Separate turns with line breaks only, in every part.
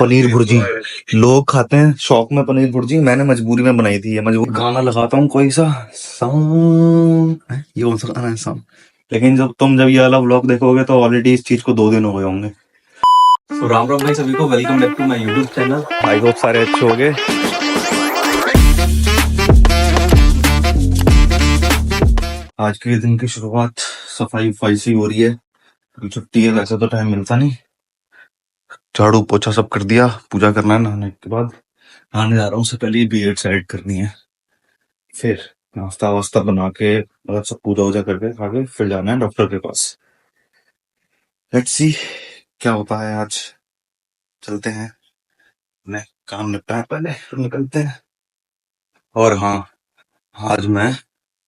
पनीर भुर्जी लोग खाते हैं शौक में पनीर भुर्जी। मैंने मजबूरी में बनाई थी। ये मजबूर गाना लगाता हूँ कोई सा सॉन्ग, ये कौन सा गाना है सॉन्ग। लेकिन जब ये वाला व्लॉग देखोगे तो ऑलरेडी इस चीज को 2 दिन हो गए होंगे। तो राम राम भाई सभी को, welcome back to my YouTube channel. I hope सारे अच्छे हो गए। आज के दिन की शुरुआत सफाई वफाई से हो रही है। छुट्टी है, वैसे तो टाइम मिलता नहीं। झाड़ू पोछा सब कर दिया, पूजा करना है नहाने के बाद। नहाने जा रहा हूँ, उससे पहले बीएड साइड करनी है। फिर नाश्ता वास्ता बना के मतलब सब पूजा वूजा करके खा के फिर जाना है डॉक्टर के पास। लेट्स सी क्या होता है आज। चलते हैं, अपने काम निपटाए पहले फिर निकलते हैं। और हाँ, आज मैं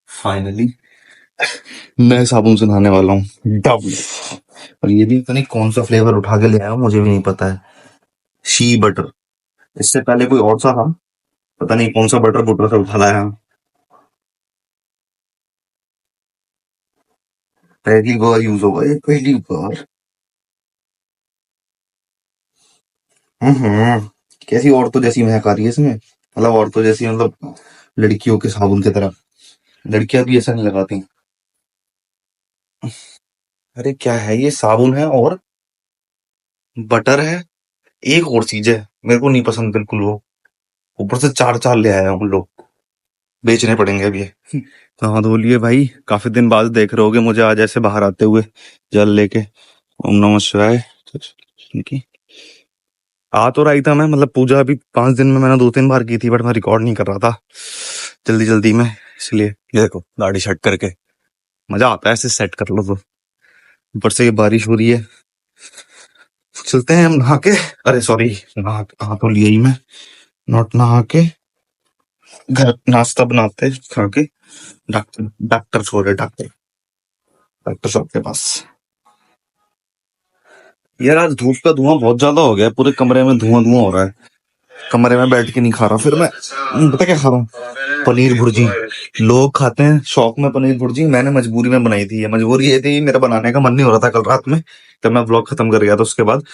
फाइनली नए साबुन से नहाने वाला हूँ, डव। और ये भी पता नहीं कौन सा फ्लेवर उठा के ले आया हूँ, मुझे भी नहीं पता है। She butter. इससे पहले कोई और सा था, पता नहीं कौन सा बटर बुटर से उठा लाया हूँ। पहली बार यूज होगा ये, पहली बार। कैसी औरतों जैसी महक आ रही है इसमें। मतलब औरतों जैसी मतलब लड़कियों के साबुन की तरह। लड़कियां भी ऐसा नहीं लगाती। अरे क्या है ये, साबुन है और बटर है, एक और चीज है मेरे को नहीं पसंद बिल्कुल वो। ऊपर से चार चार ले आए हम लोग, बेचने पड़ेंगे अब ये। तो हाँ धो लिए भाई, काफी दिन बाद देख रहे होगे मुझे आज ऐसे बाहर आते हुए जल लेके। ओम नमः शिवाय। की आ तो रही था मैं, मतलब पूजा अभी 5 दिन में मैंने 2-3 बार की थी, बट मैं रिकॉर्ड नहीं कर रहा था जल्दी जल्दी में, इसलिए। ये देखो दाढ़ी शट करके मजा आता है ऐसे सेट कर लो तो। ऊपर से ये बारिश हो रही है। चलते हैं हम नहा के। अरे सॉरी, नहा तो लिया ही मैं। नॉट नहा के घर नाश्ता बनाते खा के डॉक्टर डॉक्टर सो रहे, डॉक्टर डॉक्टर साहब के पास। यार आज धूप का धुआं बहुत ज्यादा हो गया है, पूरे कमरे में धुआं धुआं हो रहा है। कमरे में बैठ के नहीं खा रहा फिर मैं। पता क्या खा रहा हूँ, पनीर भुर्जी। लोग खाते हैं शौक में पनीर भुर्जी, मैंने मजबूरी में बनाई थी। ये मजबूरी ये थी, मेरा बनाने का मन नहीं हो रहा था कल रात में जब मैं व्लॉग खत्म कर गया था उसके बाद।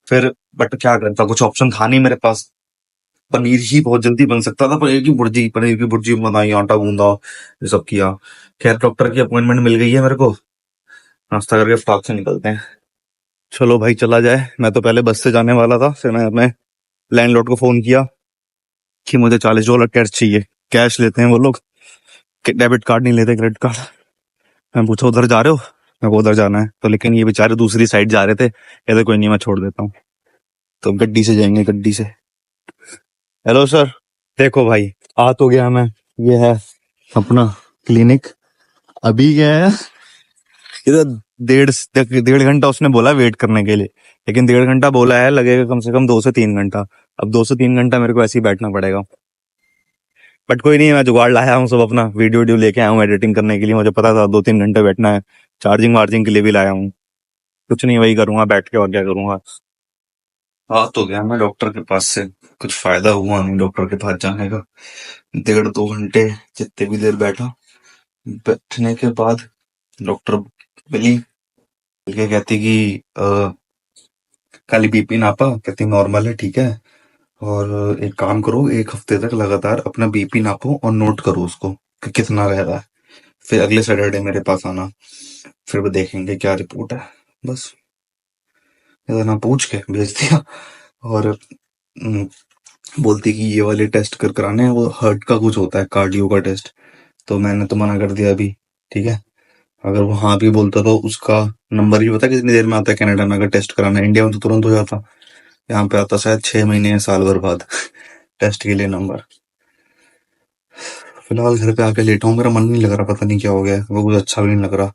फिर बट क्या करता, कुछ ऑप्शन था नहीं मेरे पास। पनीर ही बहुत जल्दी बन सकता था, पनीर की भुर्जी बनाई, आटा गूंदा, ये सब किया। खैर डॉक्टर की अपॉइंटमेंट मिल गई है मेरे को, नाश्ता करके फटाक से निकलते हैं। चलो भाई चला जाए। मैं तो पहले बस से जाने वाला था, फिर मैं अपने लैंडलॉर्ड को फोन किया कि मुझे $40 कैश चाहिए। कैश लेते हैं वो लोग, डेबिट कार्ड नहीं लेते, क्रेडिट कार्ड। मैं पूछा उधर जा रहे हो, मेरे को उधर जाना है तो, लेकिन ये बेचारे दूसरी साइड जा रहे थे। कहते कोई नहीं मैं छोड़ देता हूँ। तो गड्डी से जाएंगे, गड्डी से। Hello sir. देखो भाई आ तो गया मैं, ये है अपना क्लिनिक। अभी क्या है इधर, 1.5 घंटा उसने बोला वेट करने के लिए, लेकिन 1.5 घंटा बोला है, लगेगा कम से कम 2 से 3 घंटा। अब 2 से 3 घंटा मेरे को ऐसे ही बैठना पड़ेगा। बट कोई नहीं, मैं जुगाड़ लाया हूँ सब, अपना वीडियो वीडियो लेके आया हूँ एडिटिंग करने के लिए। मुझे पता था 2-3 घंटे बैठना है। चार्जिंग वार्जिंग के लिए भी लाया हूँ। कुछ नहीं, वही करूंगा बैठ के, और क्या करूंगा। हाँ तो गया मैं डॉक्टर के पास से, कुछ फायदा हुआ नहीं डॉक्टर के पास जाने का। 1.5-2 घंटे जितने भी देर बैठा, बैठने के बाद डॉक्टर मिली के कहती कि खाली बीपी नापा, कहती नॉर्मल है, ठीक है। और एक काम करो, 1 हफ्ते तक लगातार अपना बीपी नापो और नोट करो उसको कि कितना रह रहा है। फिर अगले सैटरडे मेरे पास आना, फिर वो देखेंगे क्या रिपोर्ट है। बस इतना पूछ के भेज दिया। और बोलती कि ये वाले टेस्ट कराने हैं, वो हार्ट का कुछ होता है, कार्डियो का टेस्ट। तो मैंने तो मना कर दिया अभी, ठीक है। अगर वो हाँ भी बोलता तो उसका नंबर भी पता है कितनी देर में आता है कनाडा में, अगर टेस्ट कराना है। इंडिया में तो तुरंत हो जाता, यहाँ पे आता शायद 6 महीने या साल भर बाद टेस्ट के लिए नंबर। फिलहाल घर पे आके लेटा हूँ, मेरा मन नहीं लग रहा, पता नहीं क्या हो गया है, वो कुछ अच्छा भी नहीं लग रहा।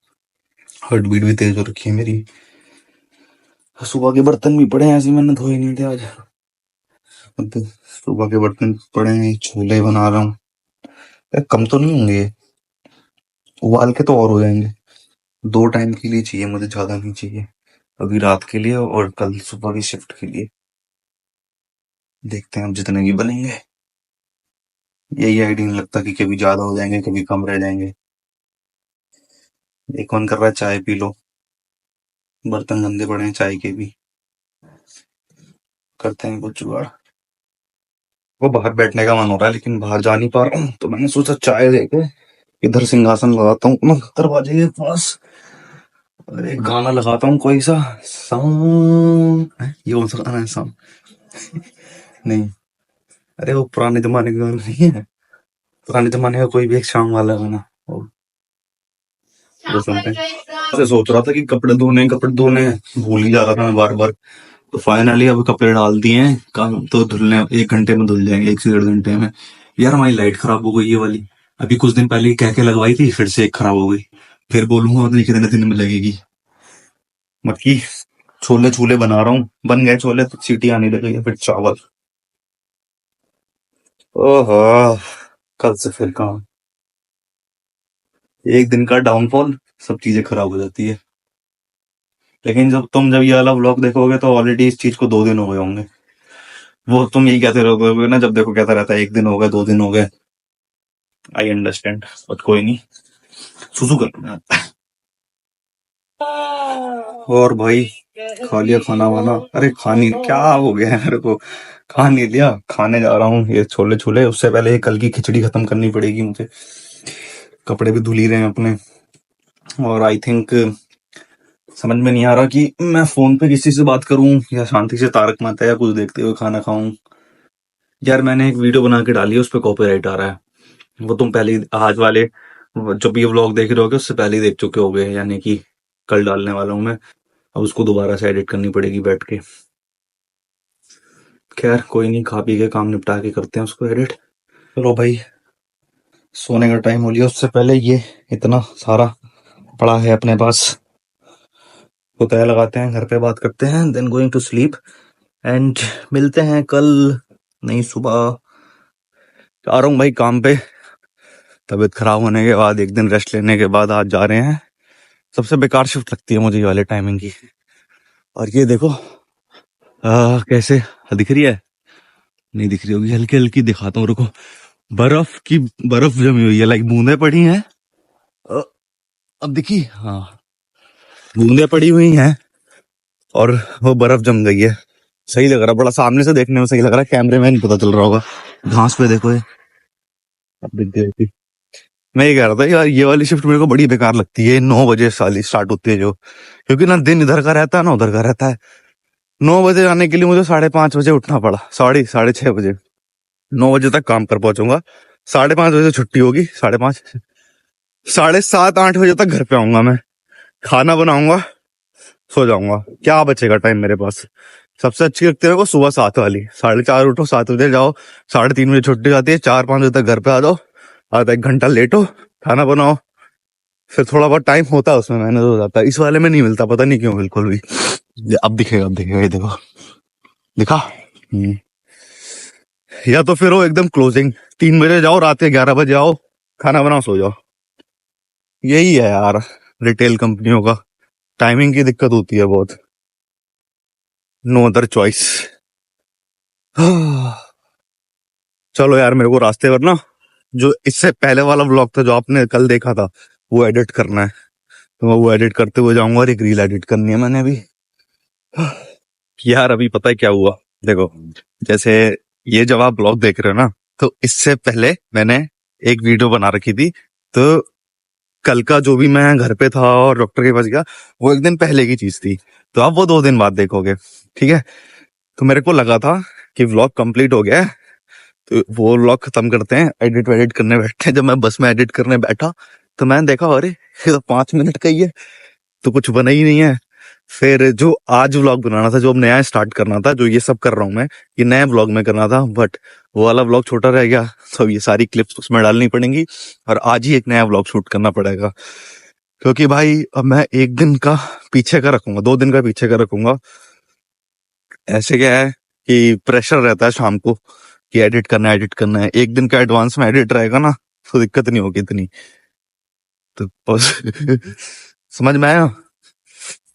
हार्ट बीट भी तेज हो रखी है मेरी। सुबह के बर्तन भी पड़े हैं, ऐसे मैंने धोए नहीं थे आज। सुबह के बर्तन पड़े हैं, छोले बना रहा हूँ। कम तो नहीं होंगे ये, उबाल के तो और हो जाएंगे। 2 टाइम के लिए चाहिए मुझे, ज्यादा नहीं चाहिए। अभी रात के लिए और कल सुबह की शिफ्ट के लिए। देखते हैं अब जितने भी बनेंगे। यही आइडिया नहीं लगता कि कभी ज्यादा हो जाएंगे कभी कम रह जाएंगे। एक मन कर रहा है चाय पी लो, बर्तन गंदे पड़े हैं चाय के भी। करते हैं कुछ जुगाड़। वो बाहर बैठने का मन हो रहा है लेकिन बाहर जा नहीं पा रहा हूँ, तो मैंने सोचा चाय लेके इधर सिंहासन लगाता हूँ अपना दरवाजे के पास और एक गाना लगाता हूँ कोई सा सॉन्ग। ये कौन सा गाना है? सॉन्ग नहीं, अरे वो पुराने जमाने का गाना नहीं है, पुराने जमाने का कोई भी एक शाम वाला गाना वो सुनते हैं। ऐसे सोच रहा था कि कपड़े धोने भूल ही जा रहा था मैं बार बार। तो फाइनली अब कपड़े डाल दिए हैं, काम तो धुलने 1 घंटे में धुल जाएंगे, 1 से 1.5 घंटे में। यार हमारी लाइट खराब हो गई ये वाली, अभी कुछ दिन पहले कह के लगवाई थी, फिर से एक खराब हो गई। फिर बोलूंगा तो कितने दिन में लगेगी। मक्की छोले छूले बना रहा हूँ, बन गए छोले तो सीटी आने लगी है, फिर चावल। ओहो, कल से फिर काम। एक दिन का डाउनफॉल, सब चीजें खराब हो जाती है। लेकिन जब ये वाला व्लॉग देखोगे तो ऑलरेडी इस चीज को 2 दिन हो गए होंगे। वो तुम यही कहते रहोगे ना, जब देखो कहता रहता है 1 दिन हो गए 2 दिन हो गए। आई अंडरस्टैंड, बट कोई नहीं, सुसु कर। और भाई खा लिया खाना वाना? अरे खानी क्या हो गया है मेरे को, खा नहीं लिया, खाने जा रहा हूँ ये छोले छोले। उससे पहले कल की खिचड़ी खत्म करनी पड़ेगी मुझे, कपड़े भी धुल ही रहे हैं अपने। और आई थिंक समझ में नहीं आ रहा कि मैं फोन पे किसी से बात करूं या शांति से तारक मेहता या कुछ देखते हुए खाना खाऊं। यार मैंने एक वीडियो बना के डाली है, उस पर कॉपीराइट आ रहा है। वो तुम पहले आज वाले जब ये व्लॉग देख रहे होगे उससे पहले ही देख चुके होगे, यानी कि कल डालने वाला हूं मैं। अब उसको दोबारा से एडिट करनी पड़ेगी बैठ के। खैर कोई नहीं, खा पी के काम निपटा के करते हैं उसको एडिट। चलो भाई, सोने का टाइम हो लिया, उससे पहले ये इतना सारा पड़ा है अपने पास, तो तय लगाते हैं, घर पे बात करते हैं, then going to sleep and मिलते हैं कल नई सुबह। आ रहा हूँ भाई काम पे, तबीयत खराब होने के बाद, एक दिन रेस्ट लेने के बाद आज जा रहे हैं। सबसे बेकार शिफ्ट लगती है मुझे ये वाले टाइमिंग की। और ये देखो कैसे दिख रही है, नहीं दिख रही होगी, हल्की हल्की दिखाता हूँ रुको। बर्फ जमी हुई है, लाइक बूंदे पड़ी हैं। अ, अब दिखी? हाँ, बूंदे पड़ी हुई हैं और वो बर्फ जम गई है। सही लग रहा, बड़ा सामने से देखने में सही लग रहा है, कैमरे में नहीं पता चल रहा होगा। घास पे देखो ये, अब दिख गई होगी। मैं ये कह रहा था यार, ये वाली शिफ्ट मेरे को बड़ी बेकार लगती है, 9 बजे साली स्टार्ट होती है जो, क्योंकि ना दिन इधर का रहता है ना उधर का रहता है। 9 बजे आने के लिए मुझे 5:30 बजे उठना पड़ा, 6:30 9 बजे तक काम कर पहुंचूंगा, 5:30 बजे छुट्टी होगी, 5:30 7:30 8 बजे तक घर पे आऊंगा मैं, खाना बनाऊंगा, सो जाऊंगा। क्या बचेगा टाइम मेरे पास? सबसे अच्छी लगती है मेरे को सुबह 7 वाली, 4:30 उठो, 7 बजे जाओ, 3:30 बजे छुट्टी जाती है, 4 5 बजे तक घर पे आ जाओ, आधा 1 घंटा लेटो, खाना बनाओ, फिर थोड़ा बहुत टाइम होता है उसमें, मैनेज हो जाता है। इस वाले में नहीं मिलता, पता नहीं क्यों बिल्कुल भी। अब दिखेगा ये देखो, दिखा। या तो फिर वो एकदम क्लोजिंग, 3 बजे जाओ, रात के 11 बजे आओ, खाना बनाओ, सो जाओ। यही है यार रिटेल कंपनियों का, टाइमिंग की दिक्कत होती है बहुत। No other choice. चलो यार, मेरे को रास्ते पर ना जो इससे पहले वाला ब्लॉग था जो आपने कल देखा था, वो एडिट करना है, तो मैं वो एडिट करते हुए जाऊंगा, और एक रील एडिट करनी है मैंने अभी। यार अभी पता है क्या हुआ, देखो, जैसे ये जब आप ब्लॉग देख रहे हो ना, तो इससे पहले मैंने एक वीडियो बना रखी थी। तो कल का जो भी मैं घर पे था और डॉक्टर के पास गया, वो 1 दिन पहले की चीज थी, तो आप वो 2 दिन बाद देखोगे, ठीक है? तो मेरे को लगा था कि व्लॉग कंप्लीट हो गया है, तो वो व्लॉग खत्म करते हैं, एडिट वेडिट करने बैठते हैं। जब मैं बस में एडिट करने बैठा तो मैंने देखा, अरे ये तो 5 मिनट का ही है, तो कुछ बना ही नहीं है। फिर जो आज व्लॉग बनाना था, जो अब नया स्टार्ट करना था, जो ये सब कर रहा हूँ मैं, ये नया व्लॉग में करना था, बट वो वाला व्लॉग छोटा रह गया, तो ये सारी क्लिप्स उसमें डालनी पड़ेंगी, और आज ही एक नया व्लॉग शूट करना पड़ेगा। क्योंकि भाई अब मैं 1 दिन का पीछे का रखूंगा, 2 दिन का पीछे का रखूंगा। ऐसे क्या है कि प्रेशर रहता है शाम को कि एडिट करना है। 1 दिन का एडवांस में एडिट रहेगा ना, तो दिक्कत नहीं होगी इतनी। तो बस समझ में आया?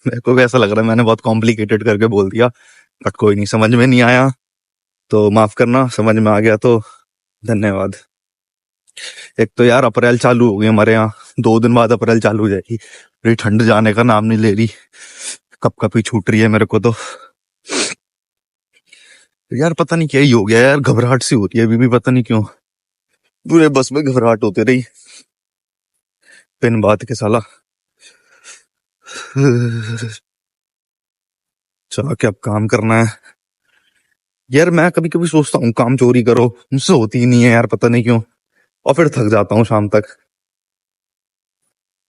मेरे को भी ऐसा लग रहा है मैंने बहुत कॉम्प्लिकेटेड करके बोल दिया, बट कोई नहीं, समझ में नहीं आया तो माफ करना, समझ में आ गया तो धन्यवाद। एक तो यार अप्रैल चालू हो गई हमारे यहाँ, 2 दिन बाद अप्रैल चालू हो जाएगी। ये ठंड जाने का नाम नहीं ले रही, कब कब ही छूट रही है मेरे को तो। यार पता नहीं क्या ही हो गया यार, घबराहट सी होती है अभी भी, पता नहीं क्यों। पूरे बस में घबराहट होती रही बिन बात के साला। चलो क्या अब काम करना है। यार मैं कभी कभी सोचता हूँ काम चोरी करो, मुझसे होती ही नहीं है यार, पता नहीं क्यों। और फिर थक जाता हूँ शाम तक।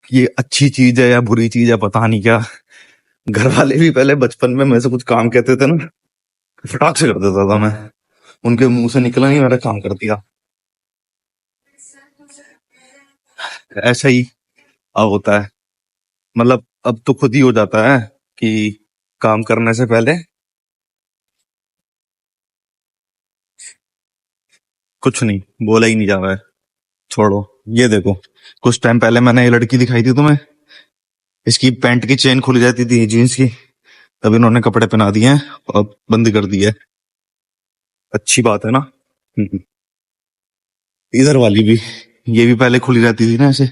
ये अच्छी चीज है या बुरी चीज है पता नहीं क्या। घर वाले भी पहले बचपन में मेरे से कुछ काम कहते थे ना, फटाक से कर देता था मैं। उनके मुंह से निकला नहीं, मेरा काम कर दिया। ऐसा ही अब होता है। मतलब अब तो खुद ही हो जाता है कि काम करने से पहले कुछ नहीं, बोला ही नहीं जा रहा है। छोड़ो। ये देखो, कुछ टाइम पहले मैंने ये लड़की दिखाई थी तुम्हें, इसकी पैंट की चेन खुल जाती थी जीन्स की, तब इन्होंने कपड़े पहना दिए हैं और बंद कर दिया है। अच्छी बात है ना। हम्म। इधर वाली भी, ये भी पहले खुली रहती थी ना ऐसे।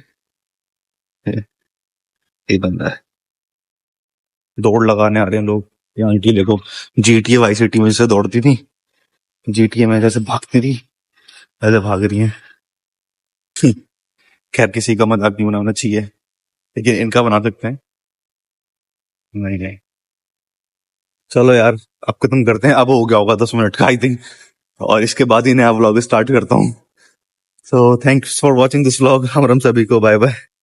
ये बंदा है। दौड़ लगाने आ रहे हैं लोग। ये आंटी देखो, जीटीए वाई सिटी में से दौड़ती थी, जीटीए में जैसे भागती थी ऐसे भाग रही है। खैर किसी का मजाक नहीं बनाना चाहिए, लेकिन इनका बना सकते हैं। नहीं नहीं। चलो यार, अब खत्म करते हैं, अब हो गया होगा 10 मिनट का आई थिंक। और इसके बाद ही नया व्लॉग स्टार्ट करता हूँ। So thanks for watching this vlog. हम सभी को बाय बाय।